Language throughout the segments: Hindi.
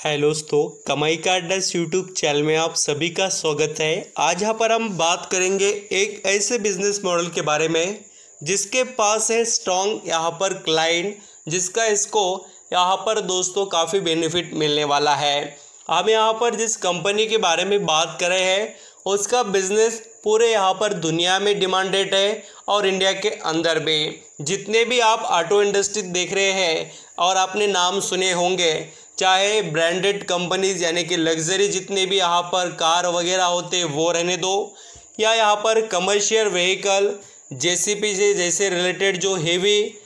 हेलो दोस्तों, कमाई का अड्डा यूट्यूब चैनल में आप सभी का स्वागत है। आज यहाँ पर हम बात करेंगे एक ऐसे बिजनेस मॉडल के बारे में जिसके पास है स्ट्रॉन्ग यहाँ पर क्लाइंट, जिसका इसको यहाँ पर दोस्तों काफ़ी बेनिफिट मिलने वाला है। हम यहाँ पर जिस कंपनी के बारे में बात कर रहे हैं उसका बिजनेस पूरे यहाँ पर दुनिया में डिमांडेड है और इंडिया के अंदर भी। जितने भी आप ऑटो इंडस्ट्री देख रहे हैं और आपने नाम सुने होंगे, चाहे ब्रांडेड कंपनीज यानी कि लग्जरी जितने भी यहाँ पर कार वगैरह होते हैं वो रहने दो, या यहाँ पर कमर्शियल व्हीकल जेसीबी जैसे रिलेटेड जो हेवी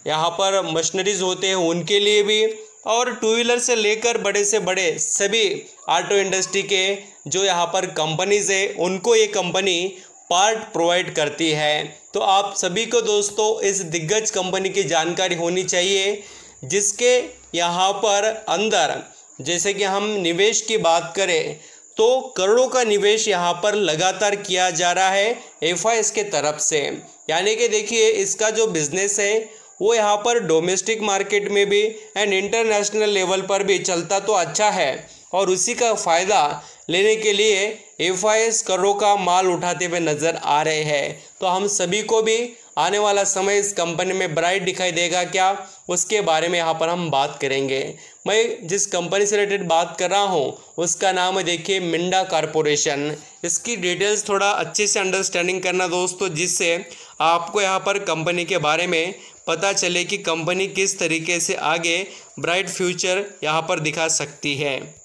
यहाँ पर मशीनरीज होते हैं उनके लिए भी, और टू व्हीलर से लेकर बड़े से बड़े सभी ऑटो इंडस्ट्री के जो यहाँ पर कंपनीज है उनको ये कंपनी पार्ट प्रोवाइड करती है। तो आप सभी को दोस्तों इस दिग्गज कंपनी की जानकारी होनी चाहिए, जिसके यहाँ पर अंदर जैसे कि हम निवेश की बात करें तो करोड़ों का निवेश यहाँ पर लगातार किया जा रहा है एफआईएस के तरफ से। यानी कि देखिए इसका जो बिज़नेस है वो यहाँ पर डोमेस्टिक मार्केट में भी एंड इंटरनेशनल लेवल पर भी चलता तो अच्छा है, और उसी का फ़ायदा लेने के लिए एफआईएस करोड़ों का माल उठाते हुए नज़र आ रहे हैं। तो हम सभी को भी आने वाला समय इस कंपनी में ब्राइट दिखाई देगा क्या, उसके बारे में यहाँ पर हम बात करेंगे। मैं जिस कंपनी से रिलेटेड बात कर रहा हूँ उसका नाम है देखिए मिंडा कॉरपोरेशन। इसकी डिटेल्स थोड़ा अच्छे से अंडरस्टैंडिंग करना दोस्तों, जिससे आपको यहाँ पर कंपनी के बारे में पता चले कि कंपनी किस तरीके से आगे ब्राइट फ्यूचर यहाँ पर दिखा सकती है।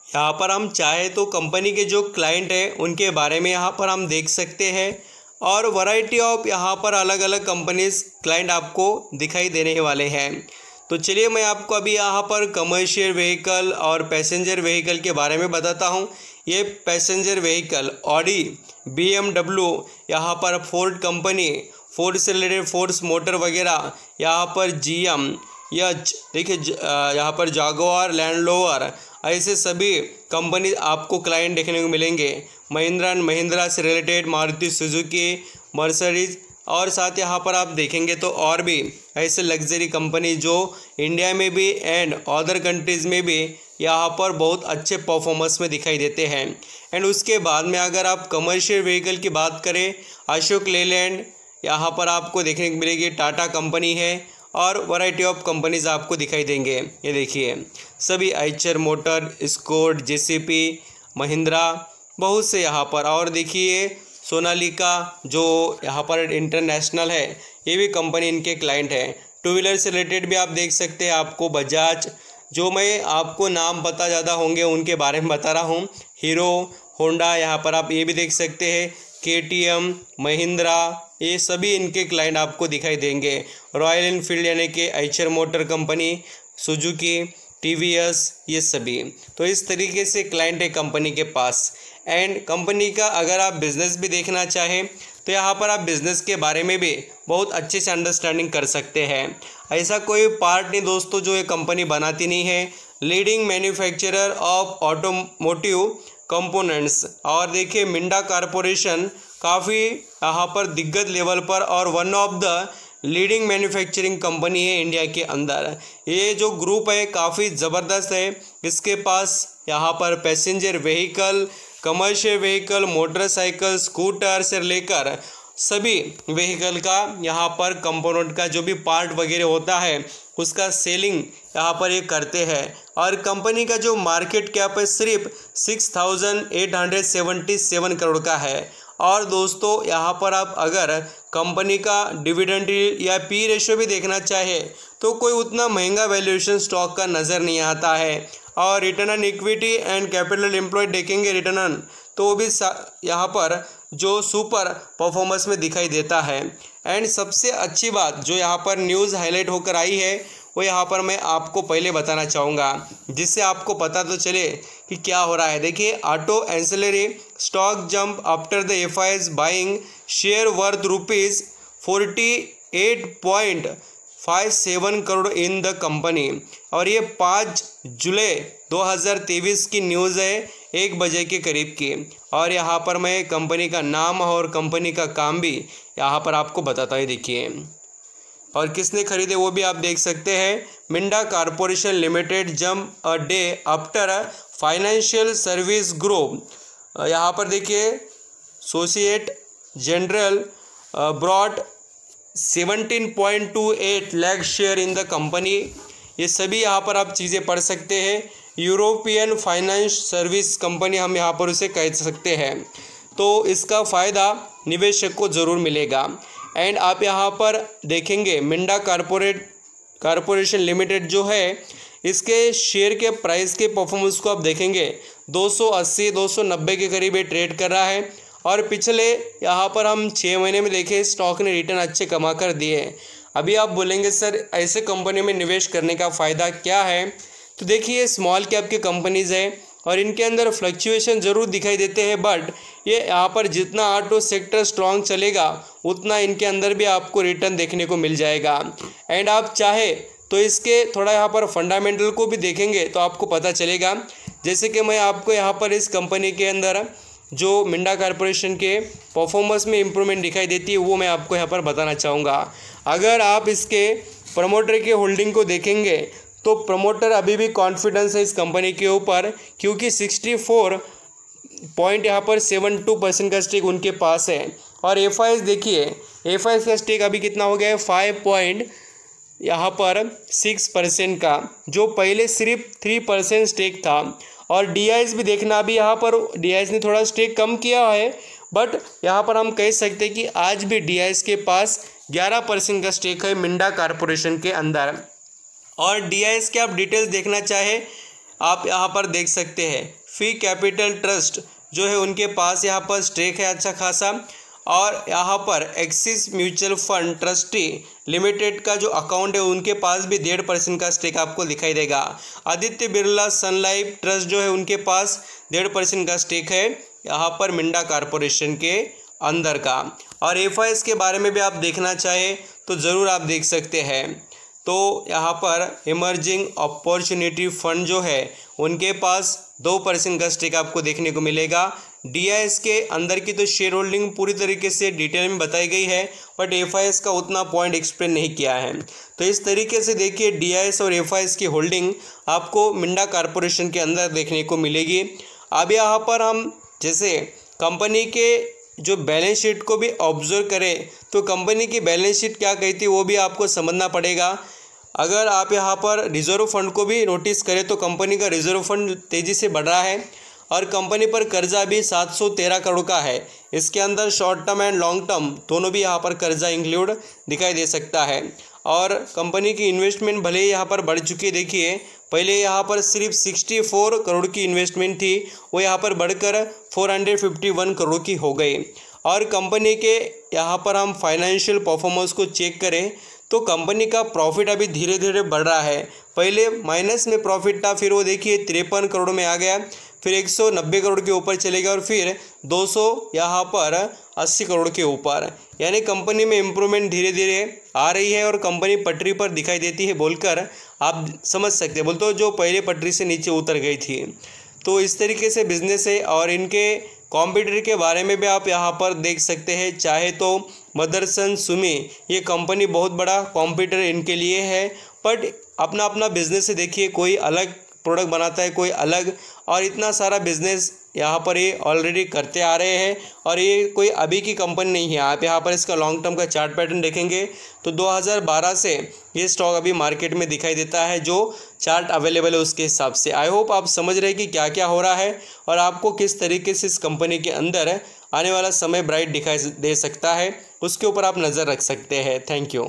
यहाँ पर हम चाहे तो कंपनी के जो क्लाइंट हैं उनके बारे में यहाँ पर हम देख सकते हैं, और वैरायटी ऑफ यहाँ पर अलग अलग कंपनीज क्लाइंट आपको दिखाई देने वाले हैं। तो चलिए मैं आपको अभी यहाँ पर कमर्शियल व्हीकल और पैसेंजर व्हीकल के बारे में बताता हूँ। ये पैसेंजर व्हीकल ऑडी, BMW, यहाँ पर फोर्ड कंपनी, फोर्ड से रिलेटेड फोर्स मोटर वगैरह, यहाँ पर GM, यच देखिए यहाँ पर जागुआर, लैंड रोवर, ऐसे सभी कंपनी आपको क्लाइंट देखने को मिलेंगे। महिंद्रा एंड महिंद्रा से रिलेटेड मारुति सुजुकी, मर्सिडीज, और साथ यहाँ पर आप देखेंगे तो और भी ऐसे लग्जरी कंपनी जो इंडिया में भी एंड अदर कंट्रीज़ में भी यहाँ पर बहुत अच्छे परफॉर्मेंस में दिखाई देते हैं। एंड उसके बाद में अगर आप कमर्शियल व्हीकल की बात करें, अशोक लेलैंड यहाँ पर आपको देखने को मिलेगी, टाटा कंपनी है, और वैरायटी ऑफ कंपनीज आपको दिखाई देंगे। ये देखिए सभी आइचर मोटर, स्कॉट, जेसीपी, महिंद्रा, बहुत से यहाँ पर, और देखिए सोनालिका जो यहाँ पर इंटरनेशनल है, ये भी कंपनी इनके क्लाइंट है। टू व्हीलर से रिलेटेड भी आप देख सकते हैं, आपको बजाज, जो मैं आपको नाम पता ज़्यादा होंगे उनके बारे में बता रहा हूँ, हीरो, होंडा, यहाँ पर आप ये भी देख सकते हैं, KTM, महिंद्रा, ये सभी इनके क्लाइंट आपको दिखाई देंगे। रॉयल एनफील्ड यानी कि Eicher motor company, Suzuki, TVS, ये सभी। तो इस तरीके से क्लाइंट है कंपनी के पास। एंड कंपनी का अगर आप बिज़नेस भी देखना चाहें तो यहाँ पर आप बिज़नेस के बारे में भी बहुत अच्छे से अंडरस्टैंडिंग कर सकते हैं। ऐसा कोई पार्ट नहीं दोस्तों जो ये कंपनी बनाती नहीं है। Leading manufacturer of automotive components, और देखिए मिंडा कॉरपोरेशन काफ़ी यहाँ पर दिग्गज लेवल पर और one of the leading manufacturing company है इंडिया के अंदर। ये जो ग्रुप है काफ़ी ज़बरदस्त है। इसके पास यहाँ पर passenger vehicle, commercial vehicle, motorcycle, scooter से लेकर सभी व्हीकल का यहाँ पर कंपोनेंट का जो भी पार्ट वगैरह होता है उसका सेलिंग यहाँ पर ये करते हैं। और कंपनी का जो मार्केट कैप है सिर्फ 6,877 करोड़ का है। और दोस्तों यहाँ पर आप अगर कंपनी का डिविडेंड या पी रेशियो भी देखना चाहे तो कोई उतना महंगा वैल्यूएशन स्टॉक का नज़र नहीं आता है। और return on equity and capital employed देखेंगे रिटर्न ऑन, तो वो भी यहाँ पर जो सुपर परफॉर्मेंस में दिखाई देता है। एंड सबसे अच्छी बात जो यहाँ पर न्यूज़ हाईलाइट होकर आई है वो यहाँ पर मैं आपको पहले बताना चाहूँगा, जिससे आपको पता तो चले कि क्या हो रहा है। देखिए auto ancillary stock jump after the FIS buying share worth ₹48.57 crore in the company. और ये 5 जुलाई 2023 की न्यूज़ है, 1 बजे के करीब की। और यहाँ पर मैं कंपनी का नाम और कंपनी का काम भी यहाँ पर आपको बताता ही देखिए। और किसने खरीदे वो भी आप देख सकते हैं। Minda corporation limited jump a day after financial service group, यहाँ पर देखिए associate general broad 17.28 lakh share in the company. ये सभी यहाँ पर आप चीज़ें पढ़ सकते हैं। यूरोपियन फाइनेंस सर्विस कंपनी हम यहाँ पर उसे कह सकते हैं। तो इसका फ़ायदा निवेशक को ज़रूर मिलेगा। एंड आप यहाँ पर देखेंगे मिंडा कॉरपोरेशन लिमिटेड जो है, इसके शेयर के प्राइस के परफॉर्मेंस को आप देखेंगे 280-290 के करीब ये ट्रेड कर रहा है। और पिछले यहाँ पर हम 6 महीने में देखें स्टॉक ने रिटर्न अच्छे कमा कर दिए। अभी आप बोलेंगे सर ऐसे कंपनी में निवेश करने का फ़ायदा क्या है? तो देखिए स्मॉल कैप की कंपनीज़ है और इनके अंदर फ्लक्चुएशन ज़रूर दिखाई देते हैं, बट ये यहाँ पर जितना ऑटो सेक्टर स्ट्रॉन्ग चलेगा उतना इनके अंदर भी आपको रिटर्न देखने को मिल जाएगा। एंड आप चाहे तो इसके थोड़ा यहाँ पर फंडामेंटल को भी देखेंगे तो आपको पता चलेगा। जैसे कि मैं आपको यहाँ पर इस कंपनी के अंदर जो मिंडा कॉरपोरेशन के परफॉर्मेंस में इम्प्रूवमेंट दिखाई देती है वो मैं आपको यहाँ पर बताना चाहूँगा। अगर आप इसके प्रमोटर के होल्डिंग को देखेंगे तो प्रमोटर अभी भी कॉन्फिडेंस है इस कंपनी के ऊपर, क्योंकि 64.72% का स्टेक उनके पास है। और एफआईएस देखिए, एफआईएस का स्टेक अभी कितना हो गया है 5.6% का, जो पहले सिर्फ 3% स्टेक था। और डीआईएस भी देखना, अभी यहाँ पर डीआईएस ने थोड़ा स्टेक कम किया है, बट यहाँ पर हम कह सकते हैं कि आज भी डीआईएस के पास 11% का स्टेक है मिंडा कॉरपोरेशन के अंदर। और डीआईएस के आप डिटेल्स देखना चाहे आप यहाँ पर देख सकते हैं। फी कैपिटल ट्रस्ट जो है उनके पास यहाँ पर स्टेक है अच्छा खासा। और यहाँ पर axis mutual fund trustee limited का जो अकाउंट है उनके पास भी 1.5% का स्टेक आपको दिखाई देगा। आदित्य बिरला सन लाइफ ट्रस्ट जो है उनके पास 1.5% का स्टेक है यहाँ पर मिंडा कॉरपोरेशन के अंदर का। और एफआईएस के बारे में भी आप देखना चाहे तो ज़रूर आप देख सकते हैं। तो यहाँ पर इमर्जिंग अपॉर्चुनिटी फंड जो है उनके पास 2% का स्टेक आपको देखने को मिलेगा। डीआईएस के अंदर की तो शेयर होल्डिंग पूरी तरीके से डिटेल में बताई गई है, बट एफआईएस का उतना पॉइंट एक्सप्लेन नहीं किया है। तो इस तरीके से देखिए डीआईएस और एफआईएस की होल्डिंग आपको मिंडा कॉरपोरेशन के अंदर देखने को मिलेगी। अब यहाँ पर हम जैसे कंपनी के जो बैलेंस शीट को भी ऑब्जर्व करें तो कंपनी की बैलेंस शीट क्या कहती है वो भी आपको समझना पड़ेगा। अगर आप यहाँ पर रिजर्व फंड को भी नोटिस करें तो कंपनी का रिजर्व फंड तेज़ी से बढ़ रहा है और कंपनी पर कर्जा भी 713 करोड़ का है। इसके अंदर short term and long term दोनों भी यहाँ पर कर्जा इंक्लूड दिखाई दे सकता है। और कंपनी की इन्वेस्टमेंट भले ही यहाँ पर बढ़ चुकी है, देखिए पहले यहाँ पर सिर्फ 64 करोड़ की इन्वेस्टमेंट थी, वो यहाँ पर बढ़कर 451 करोड़ की हो गई। और कंपनी के यहाँ पर हम फाइनेंशियल परफॉर्मेंस को चेक करें तो कंपनी का प्रॉफिट अभी धीरे धीरे बढ़ रहा है। पहले माइनस में प्रॉफिट था, फिर वो देखिए 53 करोड़ में आ गया, फिर 190 करोड़ के ऊपर चलेगा और फिर 200 यहाँ पर 80 करोड़ के ऊपर। यानी कंपनी में इम्प्रूवमेंट धीरे धीरे आ रही है और कंपनी पटरी पर दिखाई देती है बोलकर आप समझ सकते हैं। बोलते हो जो पहले पटरी से नीचे उतर गई थी। तो इस तरीके से बिजनेस है। और इनके कॉम्पिटिटर के बारे में भी आप यहाँ पर देख सकते हैं। चाहे तो मदरसन सुमी, ये कंपनी बहुत बड़ा कॉम्पिटिटर इनके लिए है, बट अपना अपना बिजनेस है। देखिए कोई अलग प्रोडक्ट बनाता है, कोई अलग, और इतना सारा बिजनेस यहाँ पर ये ऑलरेडी करते आ रहे हैं। और ये कोई अभी की कंपनी नहीं है। आप यहाँ पर इसका लॉन्ग टर्म का चार्ट पैटर्न देखेंगे तो 2012 से ये स्टॉक अभी मार्केट में दिखाई देता है, जो चार्ट अवेलेबल है उसके हिसाब से। आई होप आप समझ रहे हैं कि क्या क्या हो रहा है और आपको किस तरीके से इस कंपनी के अंदर आने वाला समय ब्राइट दिखाई दे सकता है, उसके ऊपर आप नज़र रख सकते हैं। Thank you.